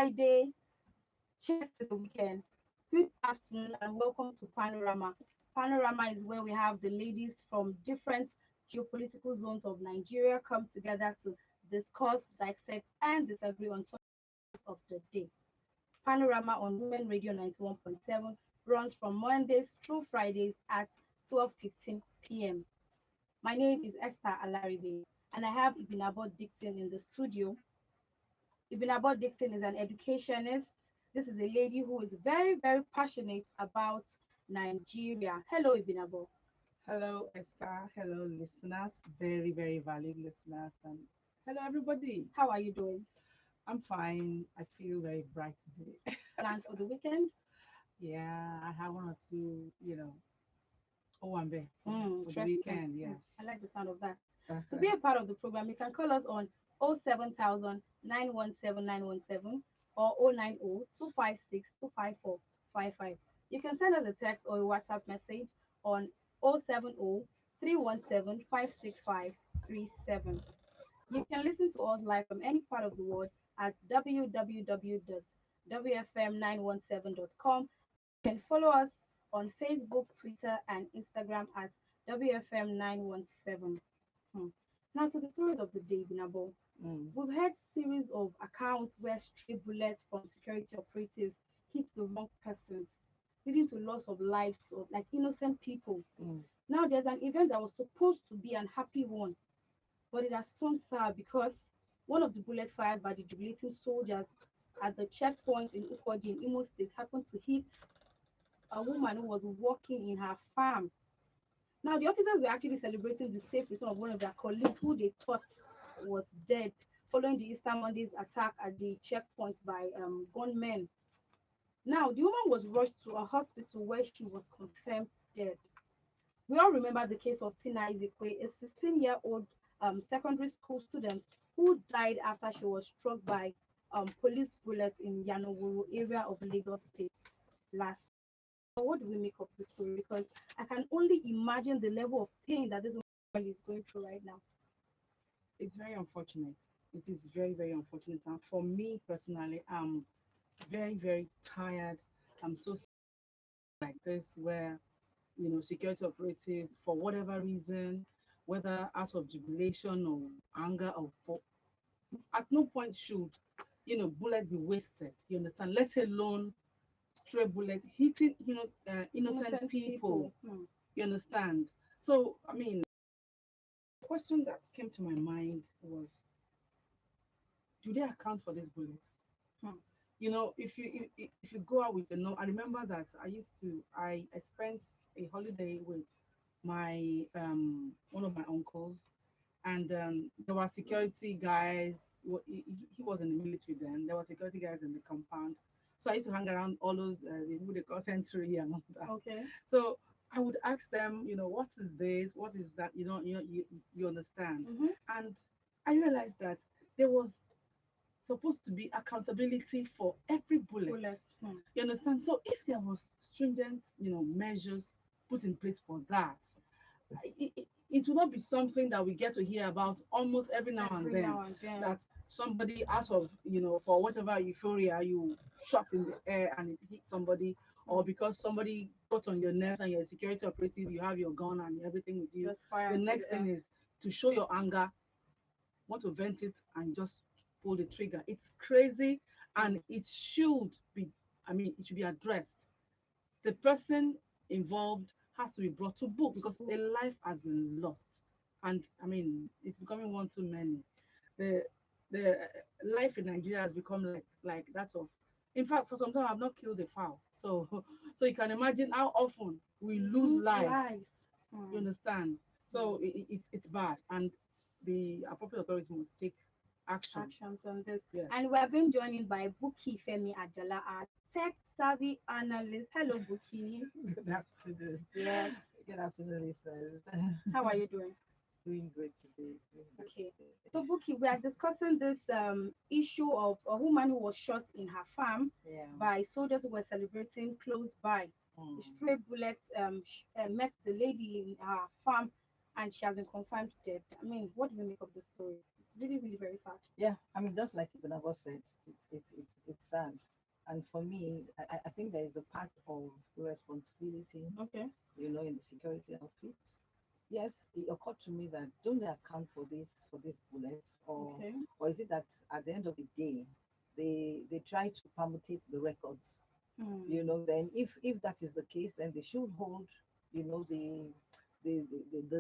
Friday. Cheers to the weekend. Good afternoon and welcome to Panorama. Panorama is where we have the ladies from different geopolitical zones of Nigeria come together to discuss, dissect, and disagree on topics of the day. Panorama on Women Radio 91.7 runs from Mondays through Fridays at 12:15 p.m. My name is Esther Alaribe, and I have Ibinabo Dixon in the studio. Ibinabo Dixon is an educationist. This is a lady who is very, very passionate about Nigeria. Hello, Ibinabo. Hello, Esther. Hello, listeners. Very, very valued listeners. And hello, everybody. How are you doing? I'm fine. I feel very bright today. Plans for the weekend? Yeah, I have one or two, oh, I'm there for the Interesting. weekend. Yes. I like the sound of that. To Uh-huh. be a part of the program, you can call us on 07000 917 or 090 256 25455. You can send us a text or a WhatsApp message on 070 317 56537. You can listen to us live from any part of the world at www.wfm917.com. You can follow us on Facebook, Twitter, and Instagram at WFM917. Now to the stories of the day, Binabo. Mm, We've heard series of accounts where stray bullets from security operatives hit the wrong persons, leading to loss of lives of like innocent people. mm, Now there's an event that was supposed to be an happy one, but it has turned sour because one of the bullets fired by the jubilating soldiers at the checkpoint in Ukodi in Imo State happened to hit a woman who was working in her farm. Now, the officers were actually celebrating the safe return of one of their colleagues who they thought was dead following the Easter Monday's attack at the checkpoint by gunmen. Now, the woman was rushed to a hospital where she was confirmed dead. We all remember the case of Tina Izekwe, a 16-year-old secondary school student who died after she was struck by police bullets in Yanowuru area of Lagos State last. But what do we make of this story? Because I can only imagine the level of pain that this woman is going through right now. it's very unfortunate. It is very, very unfortunate. And for me personally, I'm very, very tired. I'm so sick like this where security operatives, for whatever reason, whether out of jubilation or anger or for, at no point should, bullet be wasted. You understand? Let alone stray bullet hitting, innocent Innocent people. people. You understand? So, I mean, the question that came to my mind was, do they account for these bullets? Hmm. If you go out with the no, I remember that I spent a holiday with my one of my uncles, and there were security guys. He was in the military then. There were security guys in the compound, so I used to hang around all those who they call century and all that. Okay. So I would ask them, what is this? What is that? You understand? Mm-hmm. And I realized that there was supposed to be accountability for every bullet. Bullet. You understand? So if there was stringent, measures put in place for that, it will not be something that we get to hear about almost every now and Every then. now and then. That somebody out of, for whatever euphoria, you shot in the air and it hit somebody, or because somebody got on your nerves and you're a security operative, you have your gun and everything with you. Just fire The into next the thing air. is to show your anger, want to vent it and just pull the trigger. It's crazy and it should be, it should be addressed. The person involved has to be brought to book because a life has been lost. And it's becoming one too many. The the life in Nigeria has become like that of, in fact, for some time I've not killed a fowl. So so you can imagine how often we lose Lose lives. lives. You understand? So it's bad, and the appropriate authority must take action. Actions on this. Yes. And we have been joined by Buki Femi Ajala, our tech savvy analyst. Hello, Buki. Good afternoon. Yeah. Good afternoon, listeners. How are you doing? Doing great today. Okay. So, Buki, we are discussing this issue of a woman who was shot in her farm Yeah. by soldiers who were celebrating close by. A stray bullet met the lady in her farm, and she has been confirmed dead. I mean, what do we make of the story? It's really, really very sad. Yeah. I mean, just like Ibanabo said, it's sad. And for me, I think there is a part of responsibility, Okay. in the security outfit. Yes, it occurred to me that don't they account for these bullets, Okay. or is it that at the end of the day they try to permutate the records? Then if that is the case, then they should hold, the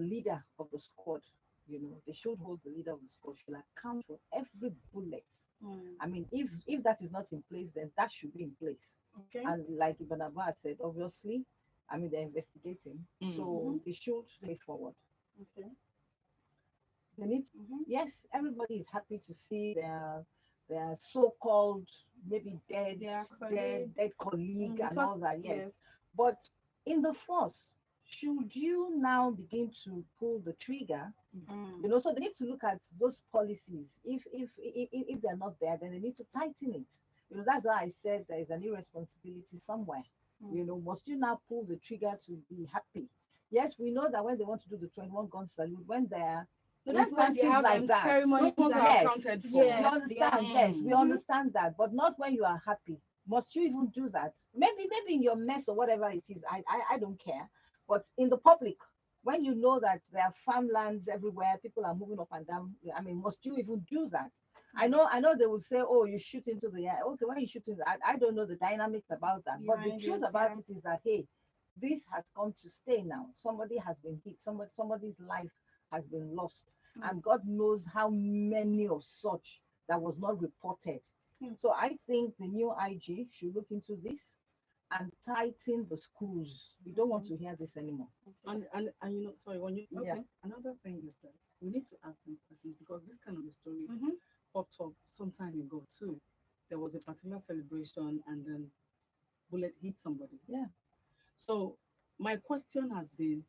leader of the squad. They should hold the leader of the squad should account for every bullet. Mm. I mean, if that is not in place, then that should be in place. Okay. And like Ibn Abbas said, obviously, I mean, they're investigating, so Mhm. they should pay forward. Okay. They need, Mhm. yes, everybody is happy to see their so-called maybe dead, Their dead, colleague. dead colleague We and thought all that. Yes, yes. but in the force, should you now begin to pull the trigger? Mm. So they need to look at those policies. If they're not there, then they need to tighten it. That's why I said there is an irresponsibility somewhere. Mm. Must you now pull the trigger to be happy? Yes, we know that when they want to do the 21 gun salute, when there are So that's why they instances have like that, ceremonies Those ones and are yes, accounted for. we yes, they are. understand. Yes, we Mm. understand that, but not when you are happy. Must you even do that? Maybe in your mess or whatever it is. I don't care. But in the public, when you know that there are farmlands everywhere, people are moving up and down. I mean, must you even do that? I know they will say, oh, you shoot into the air. Okay, when you shoot into, I don't know the dynamics about that. But the Behind truth it, about yeah. it is that, hey, this has come to stay now. Somebody has been hit. Somebody's life has been lost, Mm. and God knows how many of such that was not reported. Mm. So I think the new IG should look into this and tighten the screws. We don't want Okay. to hear this anymore. Okay. And sorry, when you Yeah. Okay. another thing is that we need to ask them questions because this kind of a story Mhm. popped up some time ago too. There was a particular celebration and then bullet hit somebody. Yeah. So my question has been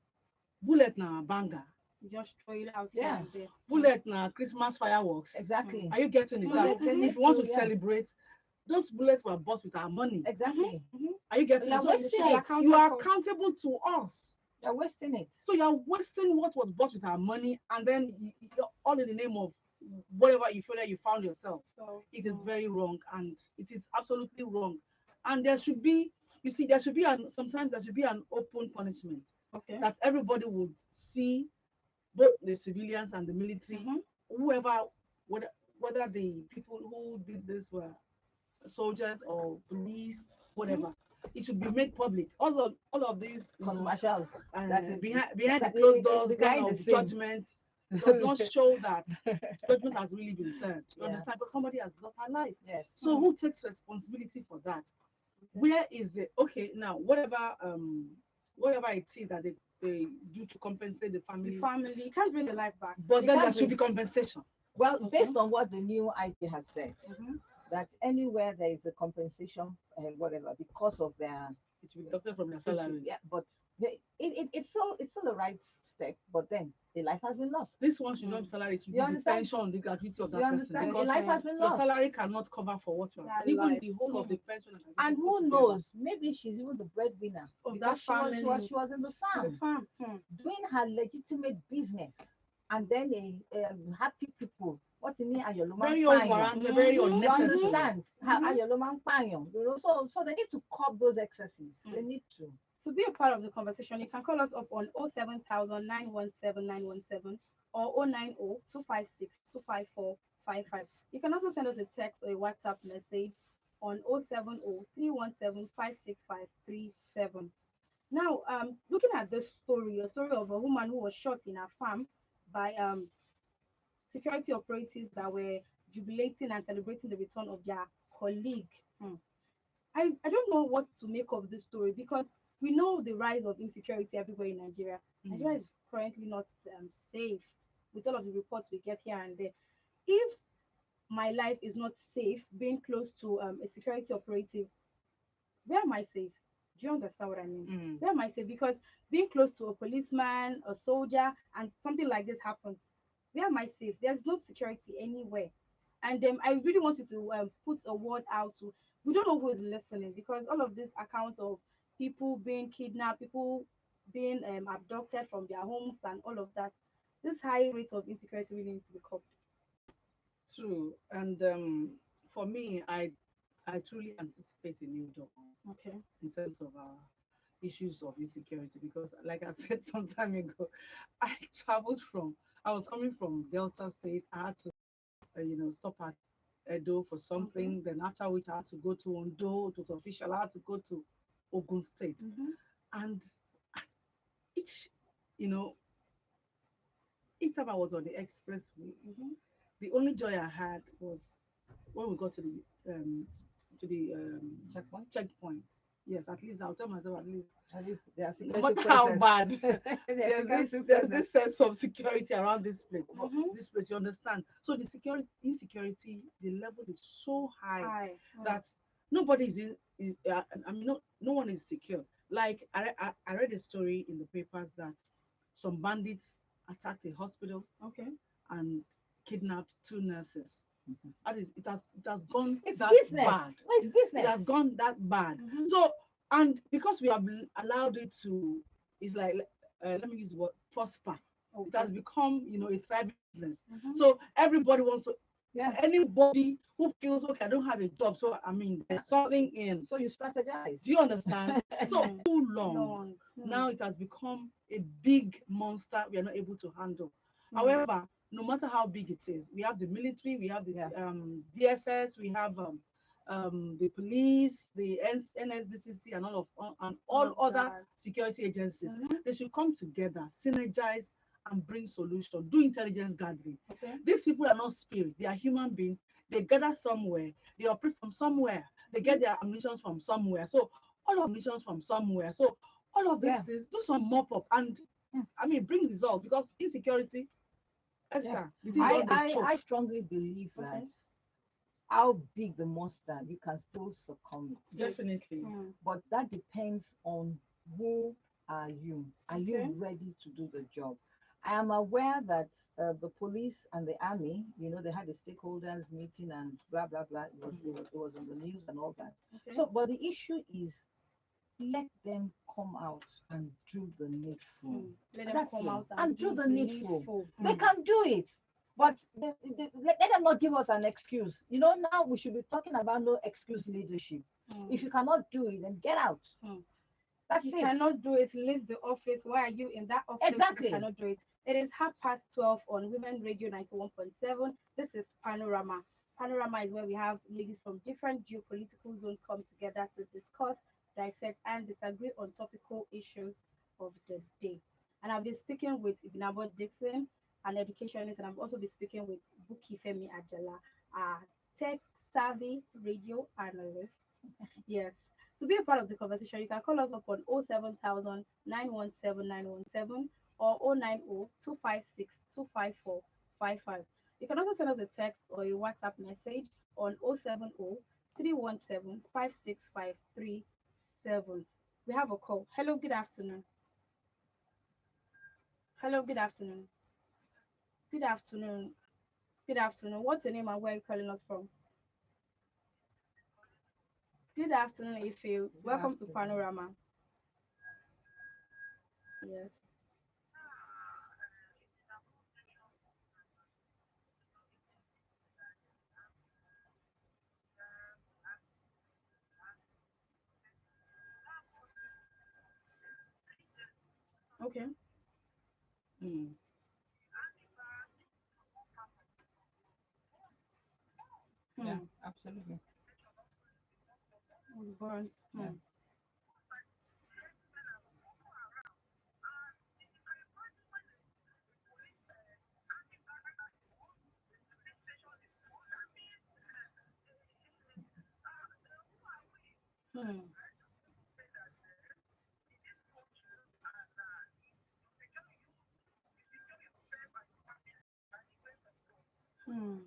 bullet na banger, You just throw it out here Yeah. and there. bullet na Christmas fireworks. Exactly. Are you getting it? Mhm, That They if need you want to, to yeah. celebrate, those bullets were bought with our money. Exactly. Mhm. Are you getting You're it? So, wasting so it. you are for. accountable to us. You're wasting it. So you're wasting what was bought with our money, and then you're all in the name of whatever you feel that you found yourself. So. It is very wrong, and it is absolutely wrong. And there should be, you see, there should be sometimes there should be an open punishment Okay. that everybody would see, both the civilians and the military, Mhm. whoever, whether the people who did this were soldiers or police, whatever. It should be made public. All of these, Controversials. That is behind the that closed is doors kind behind the of scene. judgment does not show that judgment has really been served. You Yeah. understand? Because somebody has lost her life. Yes. So who takes responsibility for that? Where is the okay now? Whatever it is that they do to compensate the The family, family, you can't bring the life back. but You then there can't should bring. be compensation. Well, Okay. based on what the new IG has said, Mhm. that anywhere there is a compensation, whatever, because of their, It should be deducted from their it should, salaries. yeah, but it's still a right step. But then the life has been lost. This one should not be salary, it should You be the understand? pension on the gratuity of You that person understand? A because life has been your lost. salary cannot cover for what you have That done. Even life. the whole of the pension and And gratuity put who together. knows? Maybe she's even the breadwinner Of because that she was family. in the The farm farm. Hmm. doing her legitimate business, and then happy people. What's in here? Very unwarranted, very Mhm. You unnecessary. understand? How Mhm. Ayoloma So they need to curb those excesses. They Mm. need to. To be a part of the conversation, you can call us up on 07000 or 090 256 25455. You can also send us a text or a WhatsApp message on 070 317 56537. Now, looking at this story, a story of a woman who was shot in her farm by security operatives that were jubilating and celebrating the return of their colleague. Hmm. I don't know what to make of this story because we know the rise of insecurity everywhere in Nigeria. Nigeria is currently not safe with all of the reports we get here and there. If my life is not safe being close to a security operative, where am I safe? Do you understand what I mean? Mm. Where am I safe? Because being close to a policeman, a soldier, and something like this happens, where am I safe? There's no security anywhere. And I really want you to put a word out to, we don't know who is listening because all of this account of people being kidnapped, people being abducted from their homes and all of that, this high rate of insecurity really needs to be curbed. True. And for me, I I truly anticipate a new dawn Okay. in terms of issues of insecurity because, like I said some time ago, I traveled from, I was coming from Delta State. I had to, stop at Edo for Okay. something. Then after which I had to go to Ondo. It was official. I had to go to Ogun State, Mm-hmm. and at each, you know, each time I was on the expressway, Mm-hmm. the only joy I had was when we got to the Checkpoint. checkpoint. Yes, at least I'll tell myself at least At least there are no security matter how presence. bad, There are security there's presence. this sense of security around this place. But Mm-hmm. this place, you understand. So the security insecurity, the level is so high Hi. that nobody I mean, no one is secure. Like I read a story in the papers that some bandits attacked a hospital Okay. and kidnapped two nurses. Mhm. That is, it has gone It's that business. bad. It's It business. has gone that bad. Mm-hmm. So, and because we have allowed it to, it's like, let me use the word prosper. It Okay. has become, a thriving business. Mm-hmm. So everybody wants to, Yeah. anybody who feels, okay, I don't have a job. So, I mean, there's something in. So you strategize. Do you understand? So, Mm. too long. Long. Now it has become a big monster we are not able to handle. Mm. However, no matter how big it is, we have the military, we have this Yeah. DSS, we have the police, the NSDCC, and All all of other that. security agencies. Mm-hmm. They should come together, synergize, and bring solution. Do intelligence gathering. Okay. These people are not spirits; they are human beings. They gather somewhere. They operate from somewhere. They get their ammunition from somewhere. So all ammunition from somewhere. So all of these Yeah. things, do some mop up and Yeah. I mean bring results because insecurity, Yeah. Esther, the thing I- don't they I choke. strongly believe Okay. that how big the monster, you can still succumb it. Definitely. Mm. But that depends on who are you. Are Okay. you ready to do the job? I am aware that the police and the army, they had a stakeholders meeting and blah blah blah. It was on the news and all that. Okay. So, but the issue is let them come out and do the needful. Mm. Let them That's come it. out And do do the the needful. needful. They Mm. can do it. But let them not give us an excuse. Now we should be talking about no excuse leadership. Mm. If you cannot do it, then get out. Mm. That's You it. cannot do it, leave the office. Why are you in that office if you Exactly. cannot do it? It is 12:30 on Women Radio 91.7. This is Panorama. Panorama is where we have ladies from different geopolitical zones come together to discuss, dissect, and disagree on topical issues of the day. And I've been speaking with Ibnabo Dixon, an educationist, and I've also been speaking with Buki Femi Ajala, a tech savvy radio analyst. Yes. To be a part of the conversation, you can call us up on 07000 or 090 256 25455. You can also send us a text or a WhatsApp message on 070 317 56537. We have a call. Hello, good afternoon. Hello, good afternoon. Good afternoon. Good afternoon. What's your name and where are you calling us from? Good afternoon, Ife. Good Welcome to afternoon. Panorama. Yes. Okay. Mm. Yeah, Hmm. absolutely. Was burnt. Yeah. Hmm. Hmm. Hmm.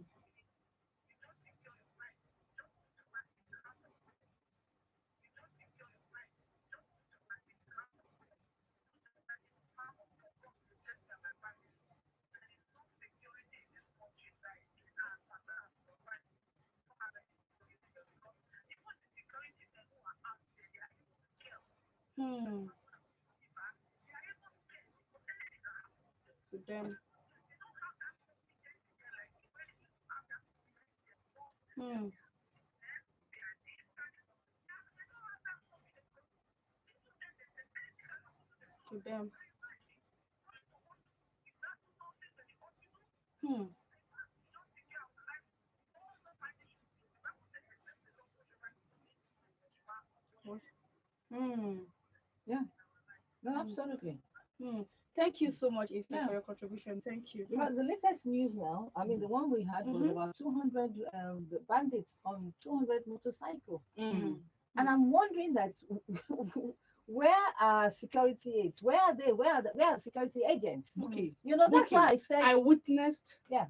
Hmm. To them. Hmm. to them. Hmm. Hmm. Yeah. No, Hmm. absolutely. Hmm. Thank you so much, Ife, Yeah. for your contribution. Thank you. Because the latest news now, I mean, the one we had was Mm-hmm. about 200 the bandits on 200 motorcycle. Hmm. Mm. And I'm wondering that where are security aides? Where are they? Where are security agents? Hmm. Okay. You know, that's Okay. why I said, I witnessed, yeah,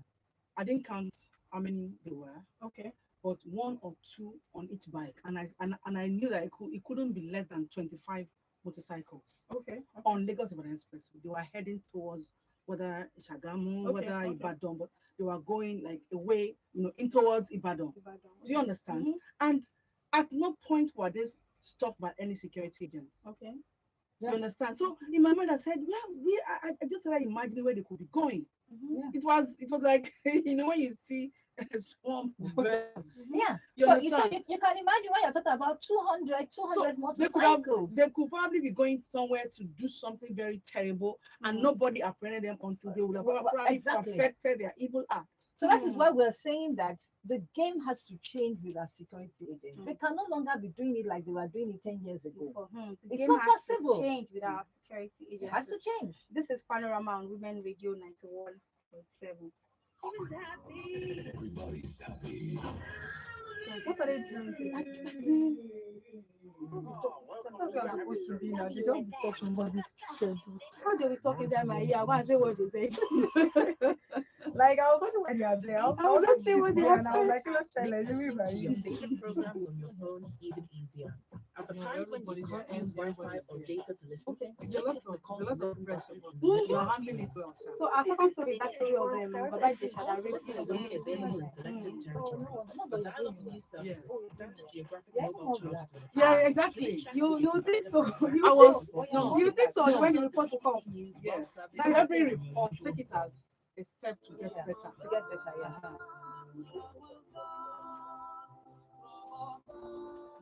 I didn't count how many there were, Okay. but one or two on each bike. And I knew that it couldn't be less than 25 motorcycles Okay. Okay. on Lagos Ibadan Expressway. They were heading towards whether Shagamu, Okay. whether Okay. Ibadan, but they were going like away, in towards Ibadan. Ibadan. Do you Okay. understand? Mm-hmm. And at no point were they stopped by any security agents. Okay. You yeah, understand? So in my mind, I said, well, I just started imagining where they could be going. Mm-hmm. yeah. It was like when you see a swarm of birds. Mm-hmm. Yeah. You So understand? you can imagine when you're talking about 200, So 200 they motorcycles. could probably be going somewhere to do something very terrible, and Mm. nobody apprehended them until they would have probably Exactly. perfected their evil acts. So that is Hmm. why we're saying that the game has to change with our security agents. Mm. They can no longer be doing it like they were doing it 10 years ago. Before. The It's game not has to possible. change with our security It has agencies. to change. This is Panorama on Women Radio 91.7. Everybody's happy. Like, what are they doing? Are you listening? That's where I'm supposed to be now. They don't disturb somebody's schedule. How do we talk inside my ear? I want to say what they say. Like, I was wondering when you are there. I was just saying what they are, and I was like, look, Makes let me listening by to your you. favorite programs on your phone even easier. At the times when you can't use Wi-Fi or data to listen, Okay. It's a just lot hit the of call it's a to lot of listen pressure. button and Mhm. let You your are handling it experience. well, sir. So our second story is that story of Baba Jesha Calls that to raped listen his is only available in Mm. selected territories. No, For but dial-up voice Yes. services, standard geographic yeah, mobile charges will Yeah, apply. exactly. Please check You with your think so? provider You I think was no. you think so No. when you report to come? emergency news while Yes. service So is every different from your report, usual take it flow. as a step to get yeah, better. to get better, yeah. Uh-huh.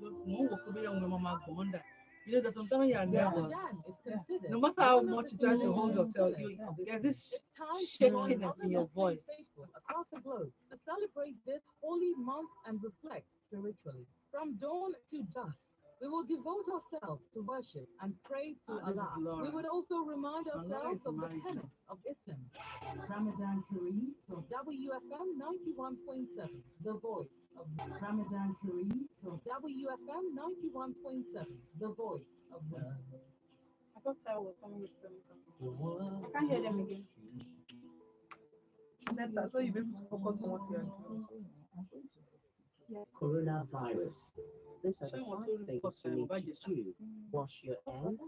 Those more will be young mama go under. There's sometimes when you're Yeah. nervous. Again, it's Yeah. considered No matter how one of much the you try to key hold reasons yourself, pillars of this there's month. this It's time to join shakiness other in your Muslims voice. faithful across the globe to celebrate this holy month and reflect spiritually. From dawn to dusk, we will devote ourselves to worship and pray to This is Allah. We Laura. would also remind And Laura ourselves is of the married now. tenets of Islam. Ramadan Kareem from WFM 91.7, the voice of Ramadan Kareem from WFM 91.7, the voice of women. I thought I was coming with them. I can't hear them again. Better, so you be able to focus on what you're doing. Yes. Coronavirus. These are Shame the what five told me things first you time, need Baba to Jesha. do. Wash your hands,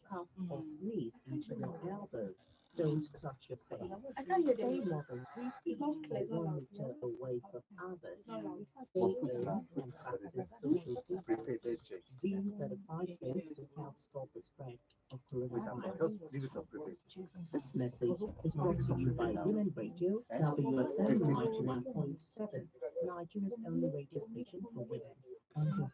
cough or sneeze into your elbow. Don't touch your face. I can't hear them Stay again. more than 3 feet It's not or clear, it's not 1 loud. meter away from others. It's not loud. Stay home and practice social distancing. These are the five things to help stop the spread of coronavirus. This message is brought to you by Women Radio, WFM 91.7, Nigeria's only radio station for women. And your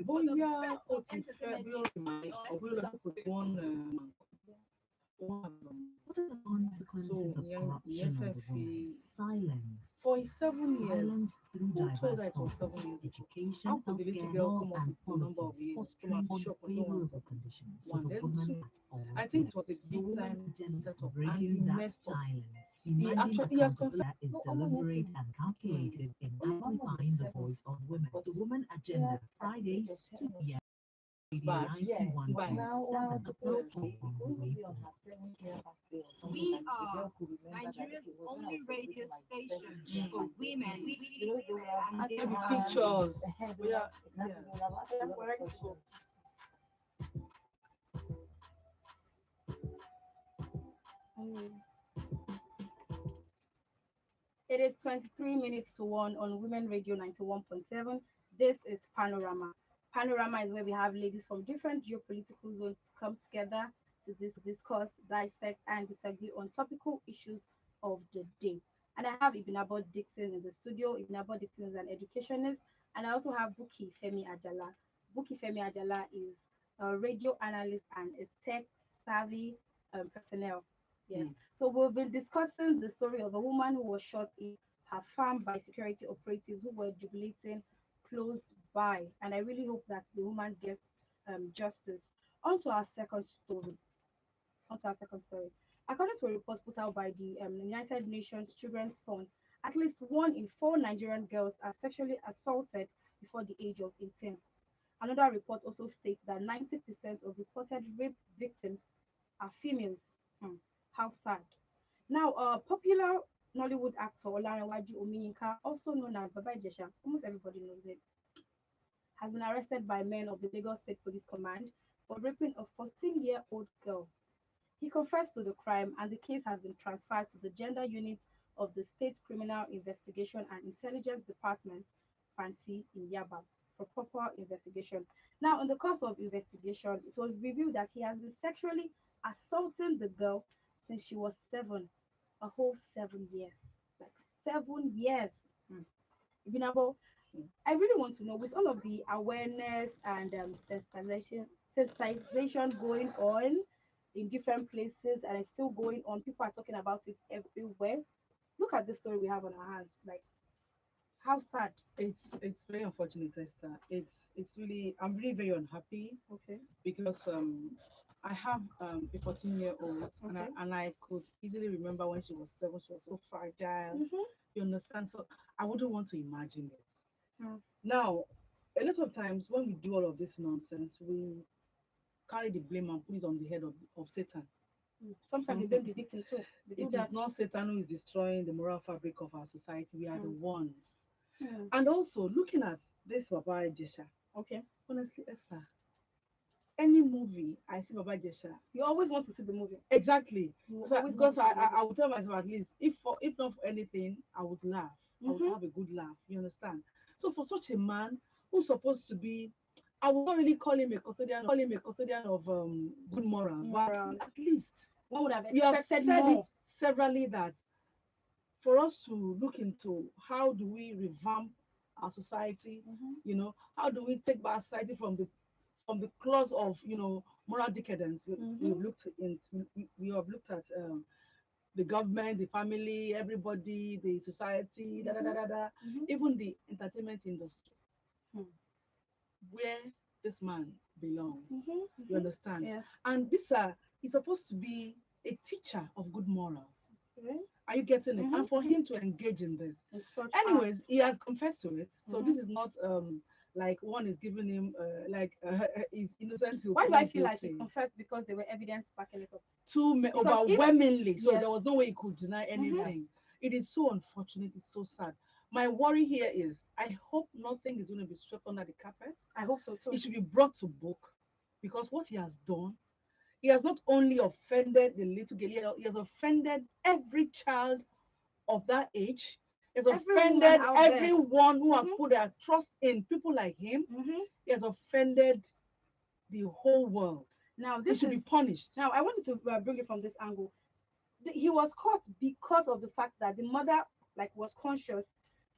Bóyá ó ti fẹ́ bí ó ti máa ọ̀bí lọ sí kò tí wọ́n What are the consequences So, of ìyẹn corruption fẹ́ on the fi woman? Silence. for 7 years. Silence through Who told diverse her it was 7 forms, years? education, How could the little healthcare, girl laws, come up and with the number of policies years to fostering be sure for unfavorable conditions for one? the Then woman two, at all I think it was a levels. The big woman time agenda setup and breaking he that messed up. silence. He Demanding actually has accountability that is deliberate and calculated in amplifying the voice of women. The woman agenda, Fridays, 2 p.m. bad. Yes, but 91.7 now the upload girl on will the be Weibo. on her 7th-year birthday or something We like that. The are girl could remember that Nigeria's it was when I only was radio celebrating my station 7th-year for birthday. women. You know, they will have And asked they Maybe are pictures. exactly, Yeah, they yeah. will have asked a lot of questions. It is 23 minutes to 1 on Women Radio 91.7. This is Panorama. Panorama is where we have ladies from different geopolitical zones to come together discuss, dissect, and disagree on topical issues of the day. And I have Ibinabo Dixon in the studio. Ibinabo Dixon is an educationist, and I also have Buki Femi Ajala. Buki Femi Ajala is a radio analyst and a tech savvy personnel. Yes. Mm. So we've been discussing the story of a woman who was shot in her farm by security operatives who were jubilating close by. And I really hope that the woman gets justice. On to our second story. On to our second story. According to a report put out by the United Nations Children's Fund, at least 1 in 4 Nigerian girls are sexually assaulted before the age of 18. Another report also states that 90% of reported rape victims are females. Hmm. How sad. Now, popular Nollywood actor Olarenwaju Omiyinka, also known as Baba Ijesha, almost everybody knows it, has been arrested by men of the Lagos State Police Command for raping a 14-year-old girl. He confessed to the crime, and the case has been transferred to the Gender Unit of the State Criminal Investigation and Intelligence Department, Fanti in Yaba, for proper investigation. Now, in the course of investigation, it was revealed that he has been sexually assaulting the girl since she was 7, a whole 7 years. Like 7 years. Hmm. Ibinabo, I really want to know, with all of the awareness and sensitization going on in different places, and it's still going on, people are talking about it everywhere. Look at the story we have on our hands. Like, how sad. It's very unfortunate, Esther. It's really, I'm really very unhappy Okay. because I have a 14-year-old, and Okay. I could easily remember when she was 7. She was so fragile. Mm-hmm. You understand? So I wouldn't want to imagine it. Mm. Now, a lot of times when we do all of this nonsense, we carry the blame and put it on the head of Satan. Sometimes they blame the victim too. They do It that. is not Satan who is destroying the moral fabric of our society. We are the Mm. ones. Mm. And also, looking at this Baba Jesha, Okay. honestly, Esther, any movie I see Baba Jesha, You always want to see the movie. exactly. You So, always because want to see the I would tell myself, at least, if not for anything, I would laugh. I would movie. have a good laugh. You understand? So for such a man who's supposed to be, I would not really call him a custodian of good morals, but Morals. at least One would have we have expected said it more. severally that for us to look into how do we revamp our society, Mm-hmm. how do we take back society from the clause of moral decadence. Mm-hmm. We have looked at the government, the family, everybody, the society, da da da da da, Mm-hmm. even the entertainment industry, Hmm. where this man belongs. Mm-hmm. You understand? Yes. And this is supposed to be a teacher of good morals. Okay. Are you getting it? Mhm. And for him to engage in this, In such anyways, he has confessed to it. So Mhm. this is not like one is giving him is innocent till Why do I proven feel like he guilty. confessed? Because there were evidence backing it up. Because Overwhelmingly, so yes. there was no way he could deny anything. It is so unfortunate. It's so sad. My worry here is I hope nothing is going to be swept under the carpet. I hope so too. It should be brought to book because what he has done, he has not only offended the little girl, he has offended every child of that age. He has Everyone offended out there. everyone who has Mhm. put their trust in people like him. Mm-hmm. He has offended the whole world. Now He this should is be punished. now I wanted to bring it from this angle. He was caught because of the fact that the mother was conscious,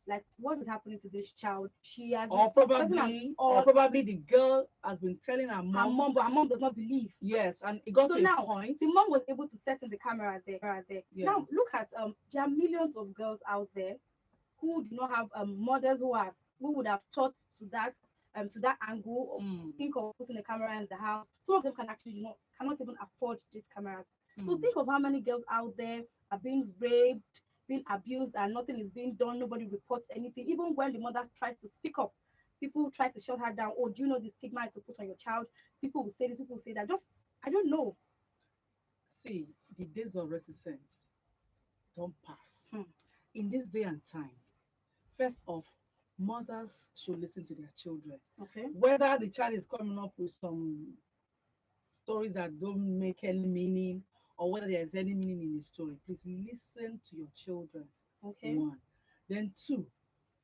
like what is happening to this child. She has been Or suppressing probably the girl has been telling her her mom. mom, but her mom does not believe. Yes, and it got So to a now point. the mom was able to set in the camera there. Now Yes. look at there are millions of girls out there who do not have mothers who would have taught to that angle or think of putting a camera in the house. Some of them can actually cannot even afford these cameras. So think of how many girls out there are being raped, being abused, and nothing is being done. Nobody reports anything. Even when the mother tries to speak up, people try to shut her down. Oh, do you know the stigma to put on your child? People will say this, people will say that. Just I don't know. See, the days of reticence don't pass. Hmm. In this day and time, first off, mothers should listen to their children. Okay. Whether the child is coming up with some stories that don't make any meaning or whether there is any meaning in the story, please listen to your children. Okay. One. Then two,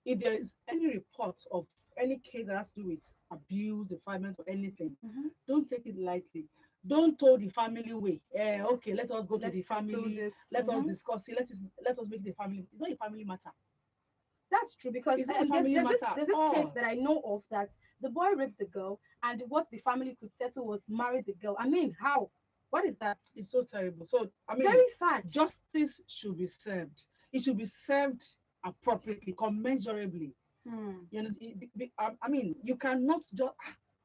if there is any report of any case that has to do with abuse, defilement, or anything, Mhm. don't take it lightly. Don't tell the family way. Okay, let us go to Let's the settle family. this. Let us Mhm. discuss it. Let us make the family. It's not a family matter. That's true because It's not a family matter at there's this case all. that I know of that the boy raped the girl, and what the family could settle was marry the girl. I mean, how? What is that? It's so terrible. So I mean, Very sad. justice should be served. It should be served appropriately, commensurably. Hmm. You understand? I mean, you cannot just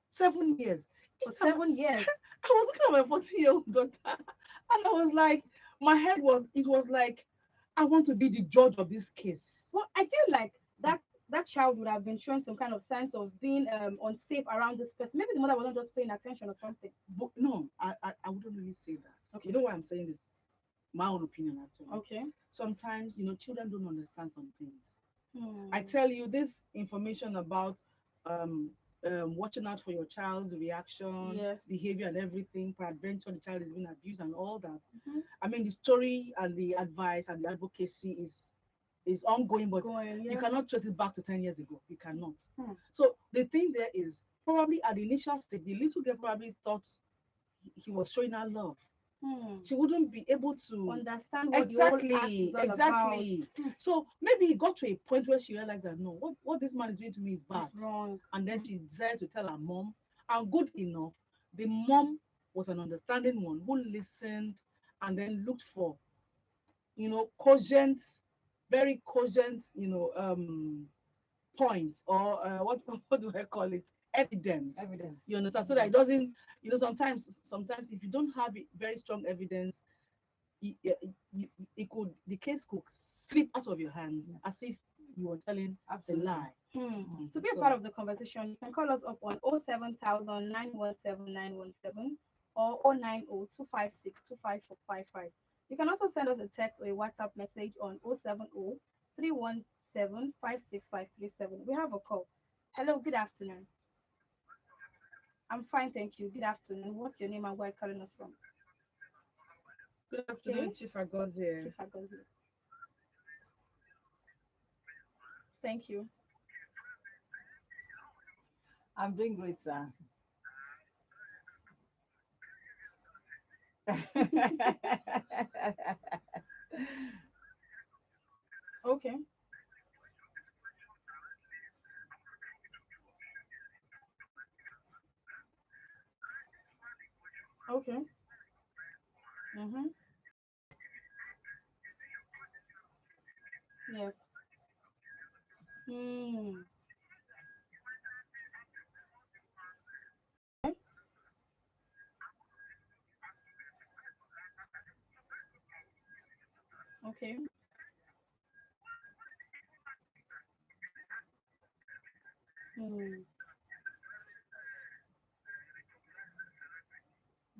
7 years. For I'm, 7 years. I was looking at my 14-year-old daughter, and I was like, my head was, it was like, I want to be the judge of this case. Well, I feel like that child would have been showing some kind of sense of being unsafe around this person. Maybe the mother wasn't just paying attention or something. But no, I wouldn't really say that. Okay. You know why I'm saying this? My own opinion, actually. Okay. Sometimes, children don't understand some things. I Hmm. tell you this information about um, watching out for your child's reaction, Yes. behavior, and everything. Peradventure, the child is being abused and all that. Mhm. I mean, the story and the advice and the advocacy is ongoing, but Going. you Yeah. cannot trace it back to 10 years ago. You cannot. Hmm. So the thing there is probably at the initial stage, the little girl probably thought he was showing her love. Hmm. She wouldn't be able to Understand what the whole act exactly is all about. exactly. So maybe it got to a point where she realized that no, what this man is doing to me is bad, It's wrong. and then she decided to tell her mom, and good enough, the mom was an understanding one who listened and then looked for cogent, very cogent, points, or what do I call it, evidence. Evidence. You understand? So that it doesn't, sometimes if you don't have very strong evidence, the case could slip out of your hands as if you were telling a Absolutely. lie. To be a So part of the conversation, you can call us up on 07000 or 090 You can also send us a text or a WhatsApp message on 070 317 56537. We have a call. Hello, good afternoon. I'm fine, thank you. Good afternoon. What's your name and where are you calling us from? good Okay, afternoon, Chief Agozie. Chief Agozi. Thank you. I'm doing great, sir. Okay, okay. Mm-hmm. Yes. Hmm. Okay. Hmm.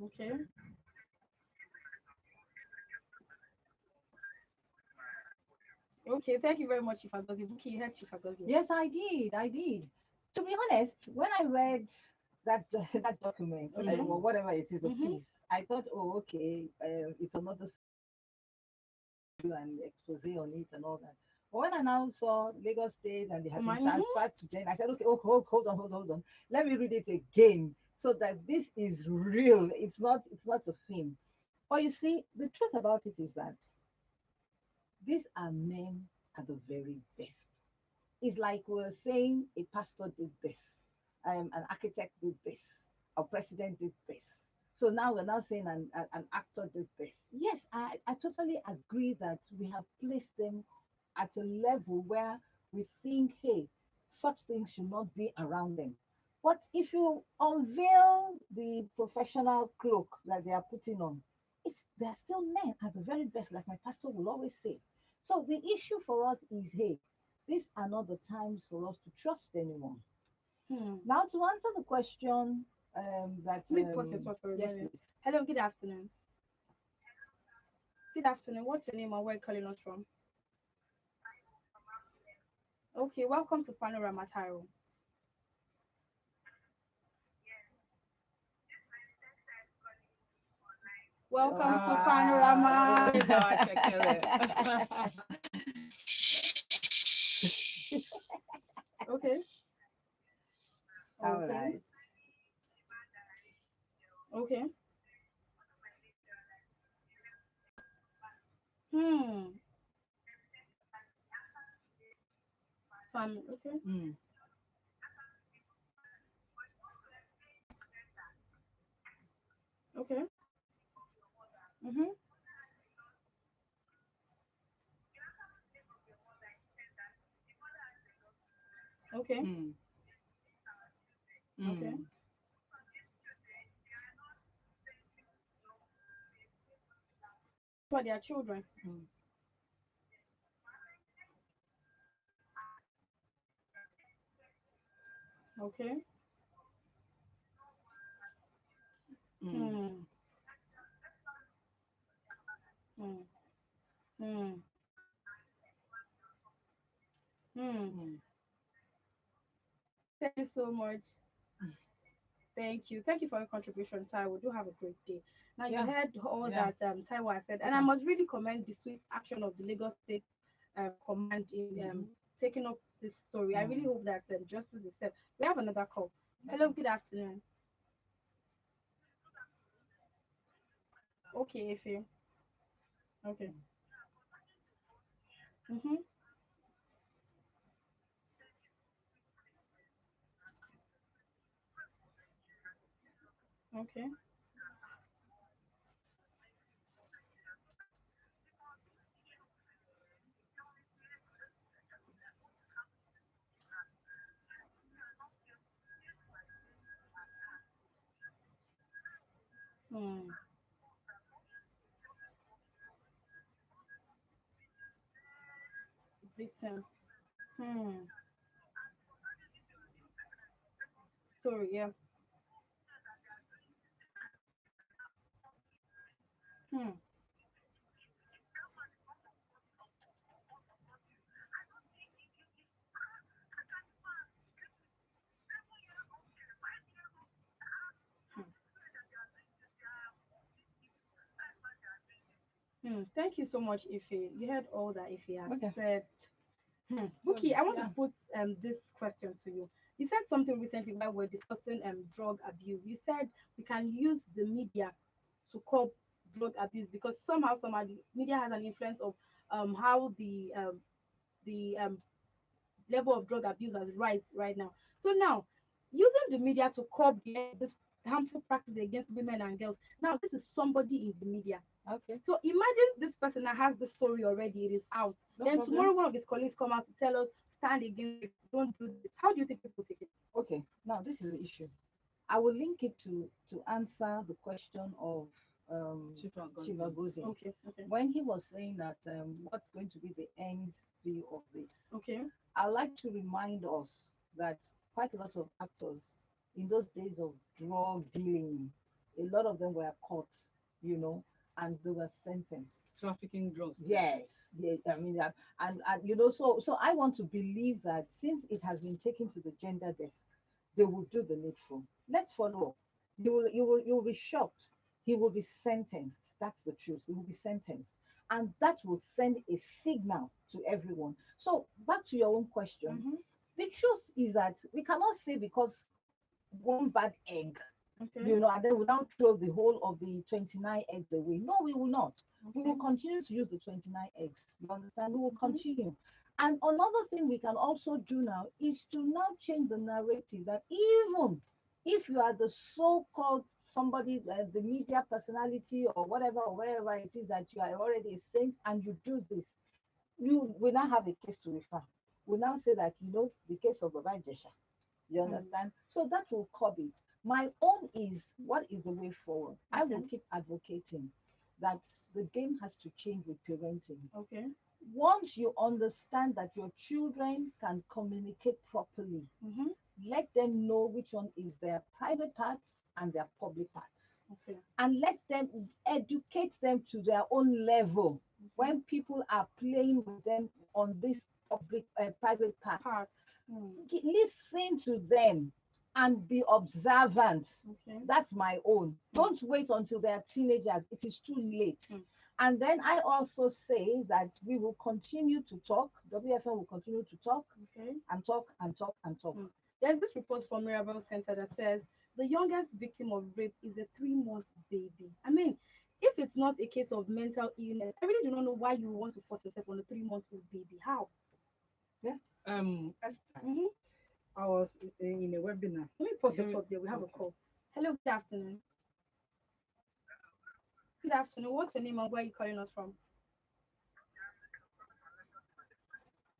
Okay. Okay. Thank you very much, Chief Agozi. Buki, you heard Chief Agozi. Yes, I did. I did. To be honest, when I read that that document Okay. or whatever it is, the Mm-hmm. piece, I thought, oh, okay, it's another and expose on it and all that. But when I now saw Lagos State and they had been Mm-hmm. transferred to Jen, I said, okay, oh, hold on. Let me read it again so that this is real. It's not a film. But you see, the truth about it is that these are men at the very best. It's like we're saying a pastor did this, an architect did this, a president did this. So now we're now saying an actor did this. Yes, I totally agree that we have placed them at a level where we think, hey, such things should not be around them. But if you unveil the professional cloak that they are putting on, they're still men at the very best, like my pastor will always say. So the issue for us is, hey, these are not the times for us to trust anyone. Hmm. Now, to answer the question, that Let me pause your thought for a yes, minute. please. Hello, good afternoon. Good afternoon. What's your name and where are you calling us from? Okay, welcome to Panorama Taro. Welcome to Panorama. Praise our Shekere. Okay. All Okay. right. Okay. Hmm. Family. Okay. Mm. Okay. Mhm. Okay. Mm. Okay. Mm. For their children. Mm. Okay. Mm. Hmm. Hmm. Hmm. Hmm. Mm. Thank you so much. Thank you. Thank you for your contribution, Taiwo. Do have a great day. Now you Yeah. heard all Yeah. that Taiwo has said, and I Yeah. must really commend the swift action of the Lagos State Command in Mhm. taking up this story. I really Mm. hope that justice is served. We have another call. Hello, good afternoon. Okay, Ife. Okay. Mm-hmm. Okay. Hmm. Victim. Hmm. Story. Yeah. Hmm. Hmm. Hmm. Thank you so much, Ife. You heard all that Ife has Okay. said. Hmm. So Buki, I want to yeah. put this question to you. You said something recently while we're discussing drug abuse. You said we can use the media to curb drug abuse because somehow the media has an influence of how the level of drug abuse has rise right now. So now, using the media to curb this harmful practice against women and girls. Now, this is somebody in the media. Okay. So imagine this person that has the story already, it is out. No Then problem. tomorrow one of his colleagues come out to tell us, stand against it, don't do this. How do you think people take it? Okay. Now this is the issue. I will link it to answer the question of Shifa Shiva Gozi. Gozi Okay, okay, when he was saying that what's going to be the end view of this. okay. I like to remind us that quite a lot of actors in those days of drug dealing, a lot of them were caught, you know, and they were sentenced. Trafficking drugs. Yes, yeah, I mean that, and so I want to believe that since it has been taken to the gender desk, they will do the needful. Let's follow up. You will be shocked. He will be sentenced. That's the truth. He will be sentenced, and that will send a signal to everyone. So back to your own question. Mm-hmm. The truth is that we cannot say because one bad egg, Okay, and then we now throw the whole of the 29 eggs away. No, we will not. We okay. will continue to use the 29 eggs. You understand? We will Mm-hmm. continue. And another thing we can also do now is to now change the narrative that even if you are the so-called somebody, the media personality or whatever, or wherever it is that you are already a saint and you do this, you will now have a case to refer. We now say that, the case of Baba Jesha. You Mm. understand? So that will curb it. My own is what is the way forward? I Okay, will keep advocating that the game has to change with parenting. okay. Once you understand that your children can communicate properly, Mm-hmm. let them know which one is their private parts and their public parts. Okay, And let them educate them to their own level okay. when people are playing with them on this public private parts. Parts. Mm. Listen to them and be observant. Okay. That's my own. Mm. Don't wait until they're teenagers. It is too late. Mm. And then I also say that we will continue to talk. WFM will continue to talk Okay. and talk and talk and talk. Mm. There's this report from Mirabel Center that says the youngest victim of rape is a 3 month baby. I mean, if it's not a case of mental illness, I really do not know why you want to force yourself on a 3 month old baby. How? Yeah. Esther, Mm-hmm. I was in a webinar. Let me pause your during- thought there. We have a okay. call. Hello, good afternoon. Good afternoon. What's your name and where are you calling us from?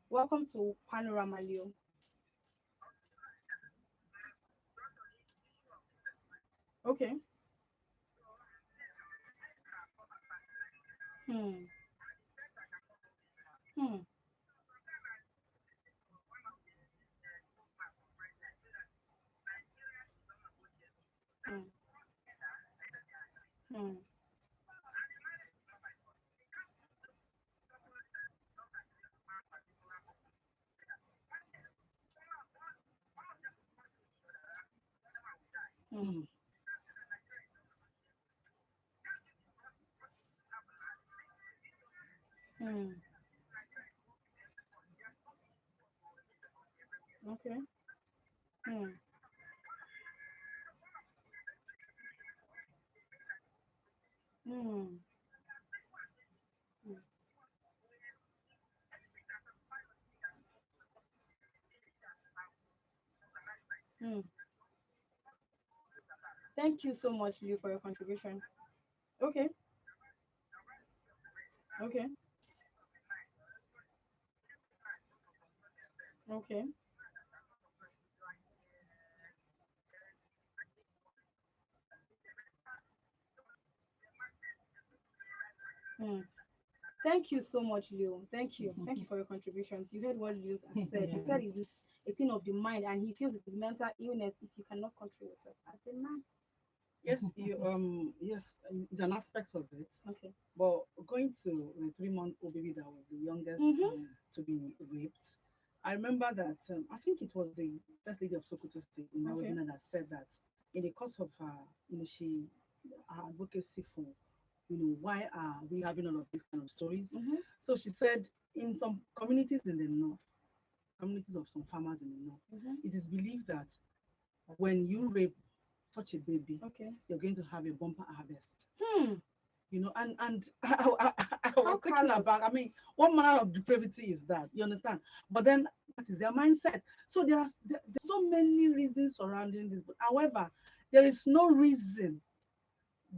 Welcome to Panorama, Leo. Okay. Hmm. Hmm. Hmm. Hmm. Hmm. Hmm. Hmm. Okay. Hmm. Hmm. Hmm. Thank you so much, Leo, for your contribution. Okay. Okay. Okay. Hmm. Thank you so much, Leo. Thank you. Thank you for your contributions. You heard what Leo has said. He Yeah. said it is a thing of the mind, and he feels it is mental illness if you cannot control yourself as a man. Yes, it's an aspect of it. Okay. But going to a 3-month-old baby that was the youngest Mm-hmm. to be raped, I remember that I think it was the first lady of Sokoto State in that Okay. webinar that said that in the course of she her advocacy for why are we having all of these kind of stories. Mm-hmm. So she said in some communities in the north, communities of some farmers in the north, Mm-hmm. it is believed that when you rape such a baby, Okay. you're going to have a bumper harvest. Hmm. And I was How taken callous. aback. I mean, what manner of depravity is that? You understand? But then that is their mindset. So there's so many reasons surrounding this. But however, there is no reason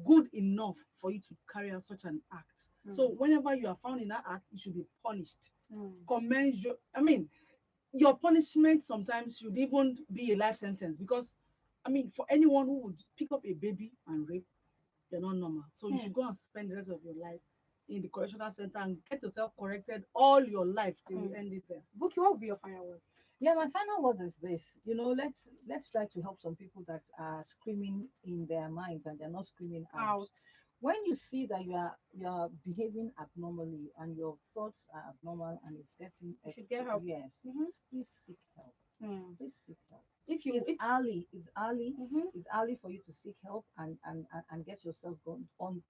good enough for you to carry out such an act. So Hmm. whenever you are found in that act, you should be punished. Hmm. Commend I mean, your punishment sometimes should even be a life sentence because, I mean, for anyone who would pick up a baby and rape, you're not normal. So you Hmm. should go and spend the rest of your life in the correctional center and get yourself corrected all your life till you Hmm. end it there. Bookie, what would be your final words? Yeah, my final word is this. Let's try to help some people that are screaming in their minds and they're not screaming out. Out. When you see that you are behaving abnormally and your thoughts are abnormal and it's getting You should get help. yes, Mm-hmm. please seek help. Hmm. Please seek help. If you It's if early. It's early. mm-hmm. It's early for you to seek help and get yourself going on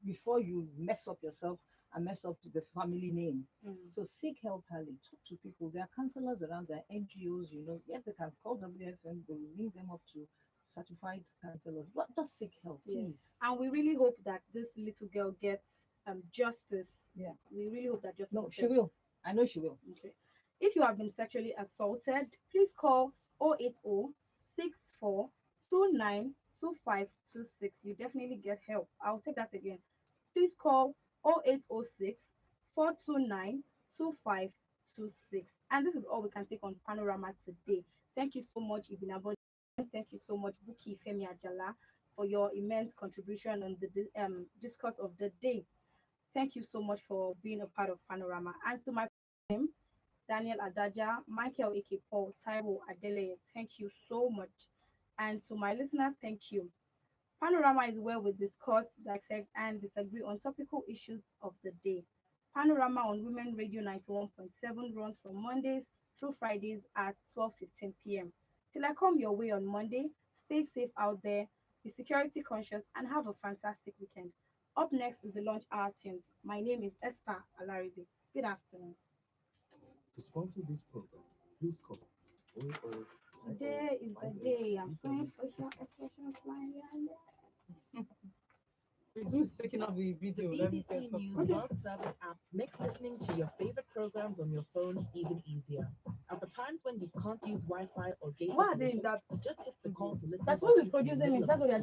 before you mess up yourself and mess up the family name. Hmm. So seek help early. Talk to people. There are counselors around. There are NGOs. Yes, they can call WFM. They will link them up to certified counselors. But just seek help, Yes. please. And we really hope that this little girl gets justice. Yeah. We really hope that justice No, is she served. will. I know she will. Okay. If you have been sexually assaulted, please call 080 64 You definitely get help. I'll take that again. Please call 0806 And this is all we can take on Panorama today. Thank you so much, Ibinabo. Thank you so much, Buki Femi Ajala, for your immense contribution on the discourse of the day. Thank you so much for being a part of Panorama. And to my team, Daniel Adaja, Michael Ike Paul, Taiwo Adele, thank you so much. And to my listener, thank you. Panorama is where we discuss, dissect, and disagree on topical issues of the day. Panorama on Women Radio 91.7 runs from Mondays through Fridays at 12:15 p.m. Till I come your way on Monday, stay safe out there, be security conscious, and have a fantastic weekend. Up next is the Launch Hour Tunes. My name is Esther Alaribe. Good afternoon. To sponsor this program, please call 00 Today is the day. I'm praying for your expression flying. Who's taking off the The video? Let me BBC take News off. World Service app makes listening to your favorite programs on your phone even easier. And for times when you can't use Wi-Fi or data Why to are they in listen, that? just hit the call to listen That's what we're button in the producing middle it. of That's the what